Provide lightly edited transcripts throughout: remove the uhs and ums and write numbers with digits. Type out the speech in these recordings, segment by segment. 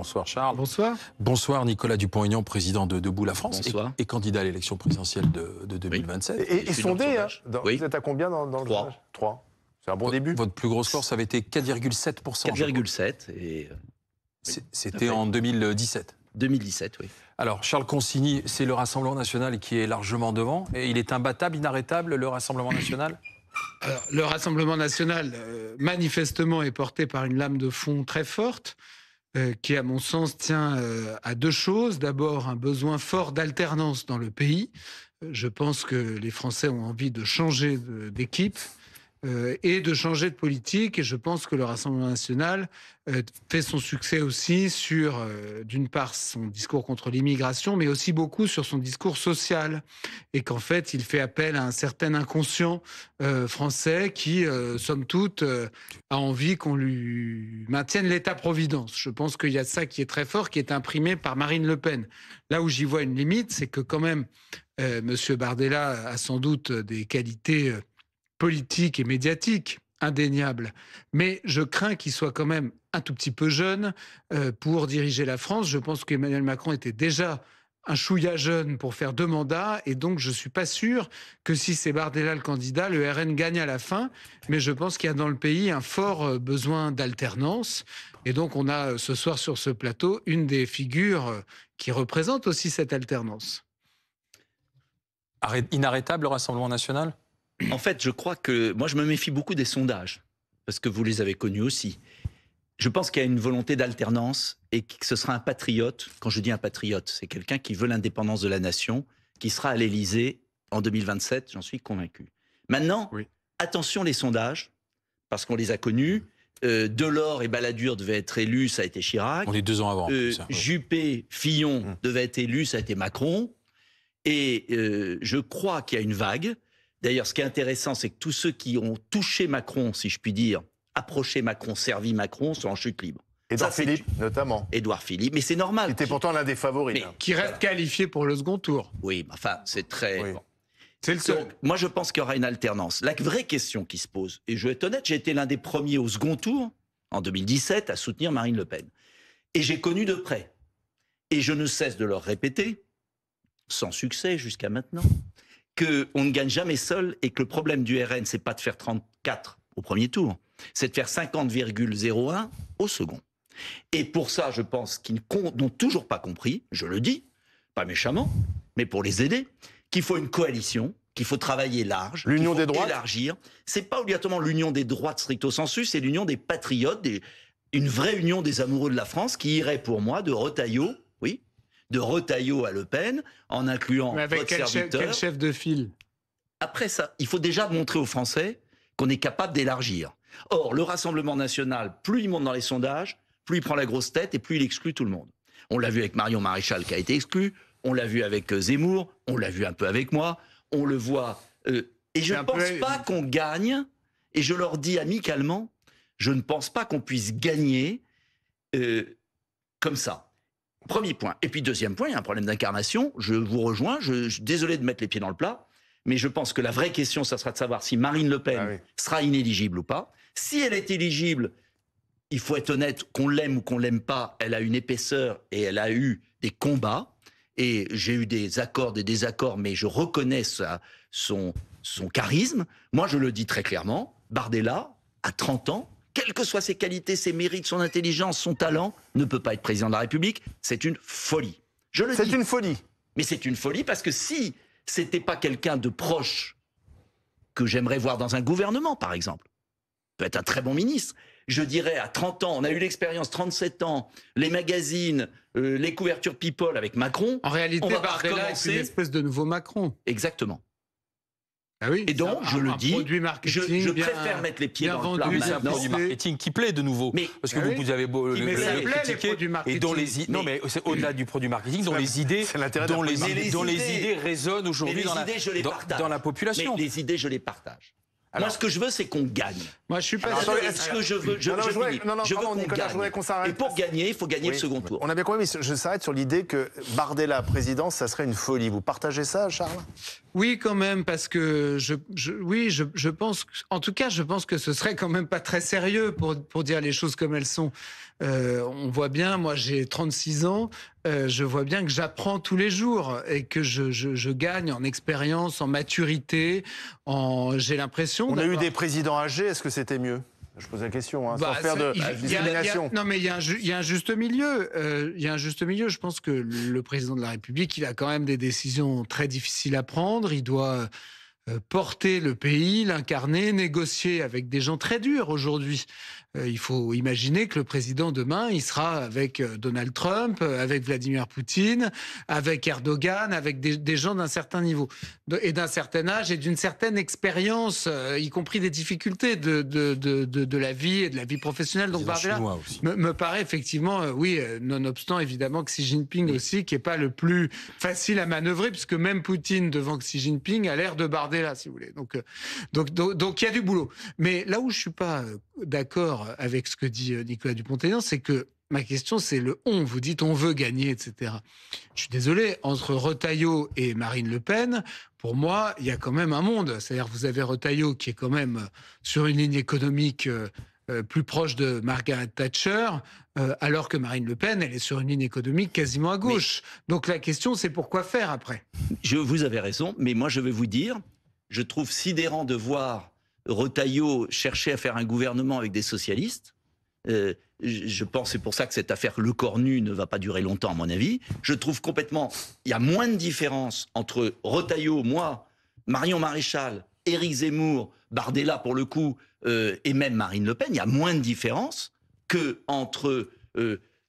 Bonsoir Charles. Bonsoir. Bonsoir Nicolas Dupont-Aignan, président de Debout la France et candidat à l'élection présidentielle de 2027. Oui. Et sondé, hein, oui. Vous êtes à combien dans le sondage 3. C'est un bon début. Votre plus gros score, ça avait été 4,7%. 4,7. Et... C'était en 2017. 2017, oui. Alors, Charles Consigny, c'est le Rassemblement national qui est largement devant. Et il est imbattable, inarrêtable, le Rassemblement national ? Alors, le Rassemblement national, manifestement, est porté par une lame de fond très forte, qui, à mon sens, tient à deux choses. D'abord, un besoin fort d'alternance dans le pays. Je pense que les Français ont envie de changer d'équipe et de changer de politique. Et je pense que le Rassemblement national fait son succès aussi sur, d'une part, son discours contre l'immigration, mais aussi beaucoup sur son discours social. Et qu'en fait, il fait appel à un certain inconscient français qui, somme toute, a envie qu'on lui maintienne l'État-providence. Je pense qu'il y a ça qui est très fort, qui est imprimé par Marine Le Pen. Là où j'y vois une limite, c'est que quand même, M. Bardella a sans doute des qualités politique et médiatique, indéniable. Mais je crains qu'il soit quand même un tout petit peu jeune pour diriger la France. Je pense qu'Emmanuel Macron était déjà un chouïa jeune pour faire 2 mandats. Et donc, je ne suis pas sûr que si c'est Bardella le candidat, le RN gagne à la fin. Mais je pense qu'il y a dans le pays un fort besoin d'alternance. Et donc, on a ce soir sur ce plateau une des figures qui représente aussi cette alternance. Inarrêtable, le Rassemblement national ? En fait, je crois que... Moi, je me méfie beaucoup des sondages, parce que vous les avez connus aussi. Je pense qu'il y a une volonté d'alternance et que ce sera un patriote. Quand je dis un patriote, c'est quelqu'un qui veut l'indépendance de la nation, qui sera à l'Élysée en 2027, j'en suis convaincu. Maintenant, oui. Attention les sondages, parce qu'on les a connus. Delors et Balladur devaient être élus, ça a été Chirac. On est 2 ans avant. Juppé, Fillon devaient être élus, ça a été Macron. Et je crois qu'il y a une vague. D'ailleurs, ce qui est intéressant, c'est que tous ceux qui ont touché Macron, si je puis dire, approché Macron, servi Macron, sont en chute libre. Édouard Philippe, notamment. Édouard Philippe, mais c'est normal. Qui était pourtant l'un des favoris. Mais qui reste qualifié pour le second tour. Oui, enfin, c'est très... Oui. Bon. C'est le seul. Donc, moi, je pense qu'il y aura une alternance. La vraie question qui se pose, et je vais être honnête, j'ai été l'un des premiers au second tour, en 2017, à soutenir Marine Le Pen. Et j'ai connu de près. Et je ne cesse de leur répéter, sans succès jusqu'à maintenant, qu'on ne gagne jamais seul et que le problème du RN, c'est pas de faire 34 au premier tour, c'est de faire 50,01 au second. Et pour ça, je pense qu'ils n'ont toujours pas compris, je le dis, pas méchamment, mais pour les aider, qu'il faut une coalition, qu'il faut travailler large, l'union des droites, élargir. C'est pas obligatoirement l'union des droites stricto sensu, c'est l'union des patriotes, une vraie union des amoureux de la France qui irait pour moi de Retailleau, oui, de Retailleau à Le Pen, en incluant votre serviteur. Quel chef de file? Après ça, il faut déjà montrer aux Français qu'on est capable d'élargir. Or, le Rassemblement national, plus il monte dans les sondages, plus il prend la grosse tête et plus il exclut tout le monde. On l'a vu avec Marion Maréchal qui a été exclu, on l'a vu avec Zemmour, on l'a vu un peu avec moi, on le voit. Et je ne pense pas qu'on gagne, et je leur dis amicalement, je ne pense pas qu'on puisse gagner comme ça. Premier point. Et puis deuxième point, il y a un problème d'incarnation. Je vous rejoins, je suis désolé de mettre les pieds dans le plat, mais je pense que la vraie question, ça sera de savoir si Marine Le Pen sera inéligible ou pas. Si elle est éligible, il faut être honnête, qu'on l'aime ou qu'on l'aime pas, elle a une épaisseur et elle a eu des combats. Et j'ai eu des accords, des désaccords, mais je reconnais son charisme. Moi, je le dis très clairement, Bardella, à 30 ans, quelles que soient ses qualités, ses mérites, son intelligence, son talent, ne peut pas être président de la République. C'est une folie. Je le dis. C'est une folie. Mais c'est une folie parce que si c'était pas quelqu'un de proche que j'aimerais voir dans un gouvernement, par exemple, peut être un très bon ministre, je dirais à 30 ans, on a eu l'expérience, 37 ans, les magazines, les couvertures People avec Macron. En réalité, Bardella est une espèce de nouveau Macron. Exactement. Ah oui, et donc, je le dis, je préfère mettre les pieds dans le plat maintenant. C'est un produit marketing qui plaît de nouveau. Mais, parce que vous avez beau le critiquer, et dont les idées, non mais c'est au-delà du produit marketing, dont les idées résonnent aujourd'hui dans la population. Mais les idées, je les partage. Alors, moi, ce que je veux, c'est qu'on gagne. Moi, je suis pas sûr. sûr. Est-ce que je veux qu'on gagne. Et pour gagner, il faut gagner le second tour. On a bien compris, mais je s'arrête sur l'idée que Bardella à présidence, ça serait une folie. Vous partagez ça, Charles ? Oui, quand même, parce que je pense, en tout cas, je pense que ce serait quand même pas très sérieux pour dire les choses comme elles sont. On voit bien, moi j'ai 36 ans, je vois bien que j'apprends tous les jours et que je gagne en expérience, en maturité, j'ai l'impression. On a eu des présidents âgés, est-ce que c'était mieux ? Je pose la question, sans faire de discrimination. Non, mais il y a un juste milieu. Il y a un juste milieu. Je pense que le président de la République, il a quand même des décisions très difficiles à prendre. Il doit porter le pays, l'incarner, négocier avec des gens très durs aujourd'hui. Il faut imaginer que le président demain, il sera avec Donald Trump, avec Vladimir Poutine, avec Erdogan, avec des gens d'un certain niveau et d'un certain âge et d'une certaine expérience, y compris des difficultés de la vie et de la vie professionnelle. Donc Bardella me paraît effectivement, oui, nonobstant évidemment Xi Jinping aussi, qui est pas le plus facile à manœuvrer, puisque même Poutine devant Xi Jinping a l'air de Bardella, si vous voulez. Donc il y a du boulot. Mais là où je suis pas d'accord avec ce que dit Nicolas Dupont-Aignan, c'est que ma question, c'est le « on ». Vous dites « on veut gagner », etc. Je suis désolé, entre Retailleau et Marine Le Pen, pour moi, il y a quand même un monde. C'est-à-dire vous avez Retailleau qui est quand même sur une ligne économique plus proche de Margaret Thatcher, alors que Marine Le Pen, elle est sur une ligne économique quasiment à gauche. Donc la question, c'est pourquoi faire après ? Vous avez raison, mais moi je vais vous dire, je trouve sidérant de voir Retailleau chercher à faire un gouvernement avec des socialistes. Je pense, c'est pour ça que cette affaire Le Cornu ne va pas durer longtemps, à mon avis. Je trouve complètement... Il y a moins de différence entre Retailleau, moi, Marion Maréchal, Éric Zemmour, Bardella pour le coup, et même Marine Le Pen. Il y a moins de différence qu'entre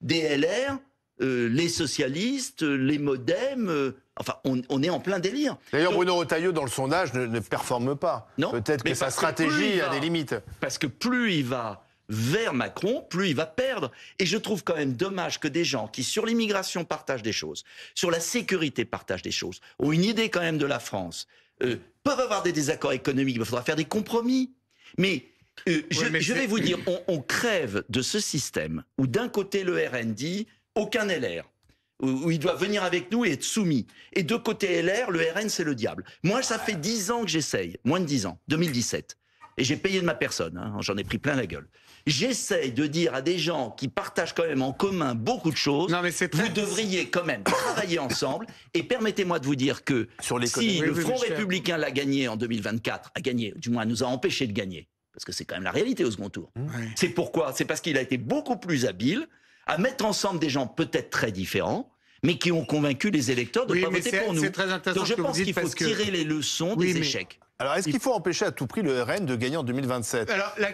DLR, les socialistes, les Modem... Enfin, on est en plein délire. D'ailleurs, Bruno Retailleau, dans le sondage, ne performe pas. Non, peut-être que sa stratégie a des limites. Parce que plus il va vers Macron, plus il va perdre. Et je trouve quand même dommage que des gens qui, sur l'immigration, partagent des choses, sur la sécurité, partagent des choses, ont une idée quand même de la France, peuvent avoir des désaccords économiques, il faudra faire des compromis. Mais... je vais vous dire, on crève de ce système où d'un côté le RN dit aucun LR, où il doit venir avec nous et être soumis. Et de côté LR, le RN, c'est le diable. Moi, ça fait 10 ans que j'essaye, moins de 10 ans, 2017. Et j'ai payé de ma personne, hein, j'en ai pris plein la gueule. J'essaye de dire à des gens qui partagent quand même en commun beaucoup de choses, vous devriez quand même travailler ensemble. Et permettez-moi de vous dire que si le Front républicain l'a gagné en 2024, a gagné, du moins nous a empêché de gagner, parce que c'est quand même la réalité au second tour. C'est pourquoi ? C'est parce qu'il a été beaucoup plus habile à mettre ensemble des gens peut-être très différents, mais qui ont convaincu les électeurs de ne pas voter pour nous. C'est très intéressant. Donc je pense qu'il faut tirer les leçons des échecs. Alors, est-ce qu'il faut empêcher à tout prix le RN de gagner en 2027 ? Alors, la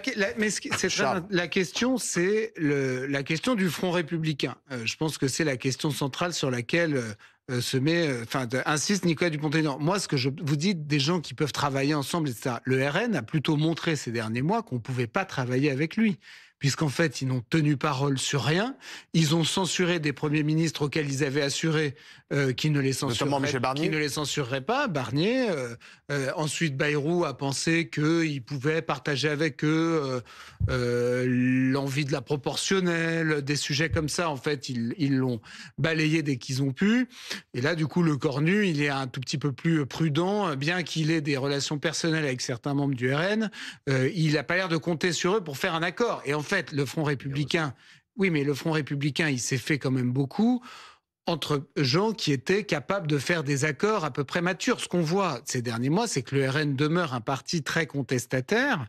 question, c'est la question du Front républicain. Je pense que c'est la question centrale sur laquelle insiste Nicolas Dupont-Aignan. Moi, ce que je vous dis, des gens qui peuvent travailler ensemble, etc. Le RN a plutôt montré ces derniers mois qu'on ne pouvait pas travailler avec lui. Puisqu'en fait, ils n'ont tenu parole sur rien. Ils ont censuré des premiers ministres auxquels ils avaient assuré qu'ils ne les censureraient pas. Barnier. Ensuite, Bayrou a pensé qu'ils pouvaient partager avec eux l'envie de la proportionnelle, des sujets comme ça. En fait, ils l'ont balayé dès qu'ils ont pu. Et là, du coup, le Cornu, il est un tout petit peu plus prudent, bien qu'il ait des relations personnelles avec certains membres du RN. Il n'a pas l'air de compter sur eux pour faire un accord. Et en fait, le Front républicain, il s'est fait quand même beaucoup entre gens qui étaient capables de faire des accords à peu près matures. Ce qu'on voit ces derniers mois, c'est que le RN demeure un parti très contestataire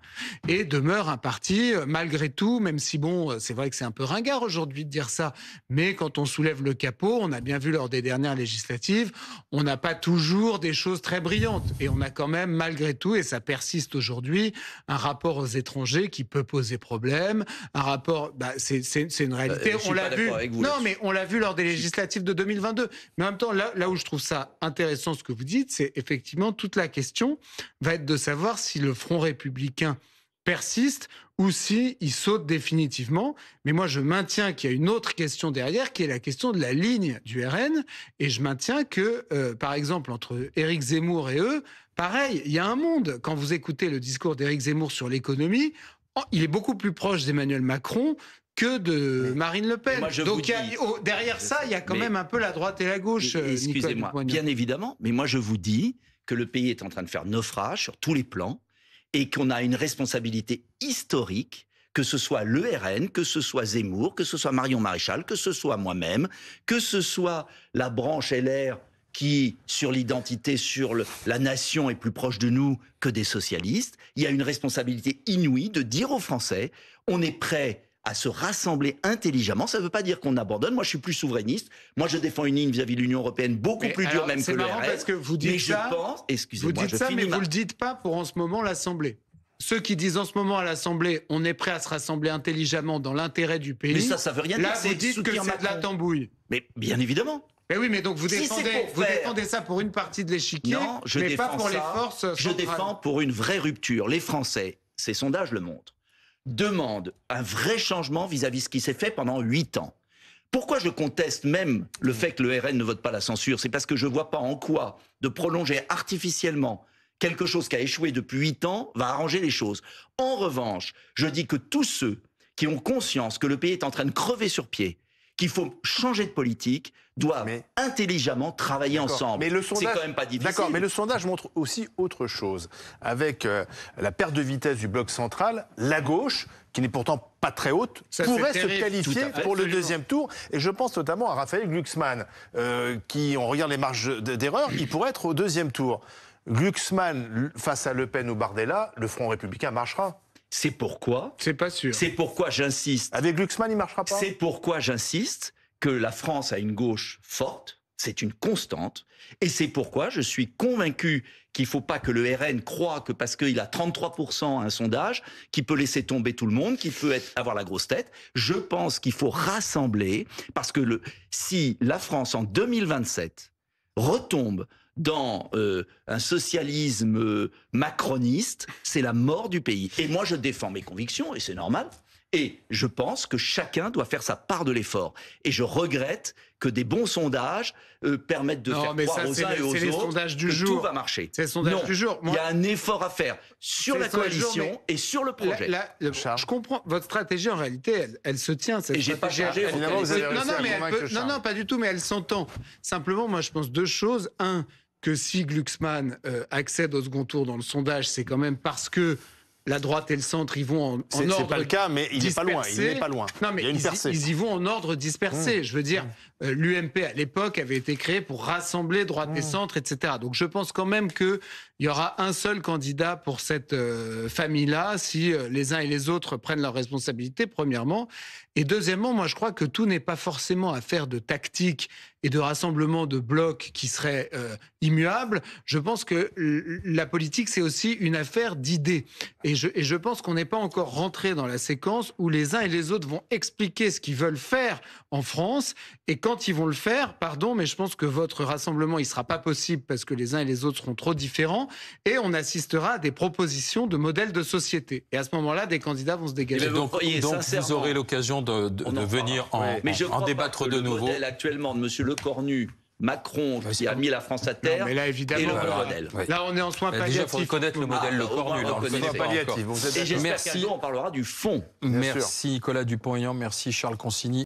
et demeure un parti, malgré tout, même si bon, c'est vrai que c'est un peu ringard aujourd'hui de dire ça, mais quand on soulève le capot, on a bien vu lors des dernières législatives, on n'a pas toujours des choses très brillantes. Et on a quand même, malgré tout, et ça persiste aujourd'hui, un rapport aux étrangers qui peut poser problème, un rapport, c'est une réalité, on l'a vu. Mais on l'a vu lors des législatives de 2022. Mais en même temps, là où je trouve ça intéressant ce que vous dites, c'est effectivement toute la question va être de savoir si le Front républicain persiste ou si il saute définitivement. Mais moi, je maintiens qu'il y a une autre question derrière, qui est la question de la ligne du RN. Et je maintiens que, par exemple, entre Éric Zemmour et eux, pareil, il y a un monde. Quand vous écoutez le discours d'Éric Zemmour sur l'économie, il est beaucoup plus proche d'Emmanuel Macron que de Marine Le Pen. Donc derrière ça, il y a quand même un peu la droite et la gauche. Excusez-moi, bien évidemment, mais moi je vous dis que le pays est en train de faire naufrage sur tous les plans et qu'on a une responsabilité historique, que ce soit le RN, que ce soit Zemmour, que ce soit Marion Maréchal, que ce soit moi-même, que ce soit la branche LR qui, sur l'identité, sur la nation, est plus proche de nous que des socialistes. Il y a une responsabilité inouïe de dire aux Français, on est prêt à se rassembler intelligemment. Ça ne veut pas dire qu'on abandonne. Moi, je suis plus souverainiste. Moi, je défends une ligne vis-à-vis de l'Union européenne beaucoup plus dure même que le RN. C'est marrant parce que vous dites ça, excusez-moi, mais vous ne le dites pas pour en ce moment l'Assemblée. Ceux qui disent en ce moment à l'Assemblée, on est prêt à se rassembler intelligemment dans l'intérêt du pays. Mais ça veut rien dire. Là, vous dites que c'est de la tambouille. Mais bien évidemment. Mais oui, mais donc vous défendez ça pour une partie de l'échiquier, mais pas pour les forces centrales. Je défends pour une vraie rupture. Les Français, ces sondages le montrent, demandent un vrai changement vis-à-vis de ce qui s'est fait pendant 8 ans. Pourquoi je conteste même le fait que le RN ne vote pas la censure? C'est parce que je ne vois pas en quoi de prolonger artificiellement quelque chose qui a échoué depuis 8 ans va arranger les choses. En revanche, je dis que tous ceux qui ont conscience que le pays est en train de crever sur pied, qu'il faut changer de politique, doivent intelligemment travailler ensemble. C'est quand même pas difficile. D'accord, mais le sondage montre aussi autre chose. Avec la perte de vitesse du bloc central, la gauche, qui n'est pourtant pas très haute, pourrait se qualifier pour le deuxième tour. Et je pense notamment à Raphaël Glucksmann, qui, on regarde les marges d'erreur, il pourrait être au deuxième tour. Glucksmann, face à Le Pen ou Bardella, le Front républicain marchera. C'est pourquoi... C'est pas sûr. C'est pourquoi j'insiste... Avec Glucksmann, il ne marchera pas. C'est pourquoi j'insiste que la France a une gauche forte, c'est une constante, et c'est pourquoi je suis convaincu qu'il ne faut pas que le RN croie que parce qu'il a 33% à un sondage, qu'il peut laisser tomber tout le monde, qu'il peut avoir la grosse tête. Je pense qu'il faut rassembler, parce que si la France en 2027 retombe dans un socialisme macroniste, c'est la mort du pays. Et moi, je défends mes convictions, et c'est normal. Et je pense que chacun doit faire sa part de l'effort. Et je regrette que des bons sondages permettent de faire croire aux uns et aux autres que tout va marcher. C'est le sondage du jour. Il y a un effort à faire sur la coalition et sur le projet. Je comprends. Votre stratégie, en réalité, elle se tient. Et j'ai pas changé. Non, pas du tout, mais elle s'entend. Simplement, moi, je pense deux choses. Un, que si Glucksmann accède au second tour dans le sondage, c'est quand même parce que la droite et le centre, ils vont en ordre dispersé. C'est pas le cas, mais il n'est pas loin. Il n'est pas loin. Non, mais ils y vont en ordre dispersé. Je veux dire, l'UMP, à l'époque, avait été créé pour rassembler droite et centre, etc. Donc je pense quand même qu'il y aura un seul candidat pour cette famille-là, si les uns et les autres prennent leurs responsabilités, premièrement. Et deuxièmement, moi, je crois que tout n'est pas forcément affaire de tactique et de rassemblement de blocs qui seraient immuables. Je pense que la politique, c'est aussi une affaire d'idées. Et je pense qu'on n'est pas encore rentré dans la séquence où les uns et les autres vont expliquer ce qu'ils veulent faire en France. Et quand ils vont le faire, pardon, mais je pense que votre rassemblement, il ne sera pas possible parce que les uns et les autres seront trop différents. Et on assistera à des propositions de modèles de société. Et à ce moment-là, des candidats vont se dégager. Donc vous aurez l'occasion de venir en débattre de nouveau. Le modèle actuellement de M. Lecornu, Macron, qui a mis la France à terre, mais là, évidemment, et le modèle. Là, on est en soins palliatifs. Déjà, il faut connaître le modèle Lecornu. On connaît palliatifs. Et j'espère qu'un jour, on parlera du fond. Merci Nicolas Dupont-Aignan, merci Charles Consigny.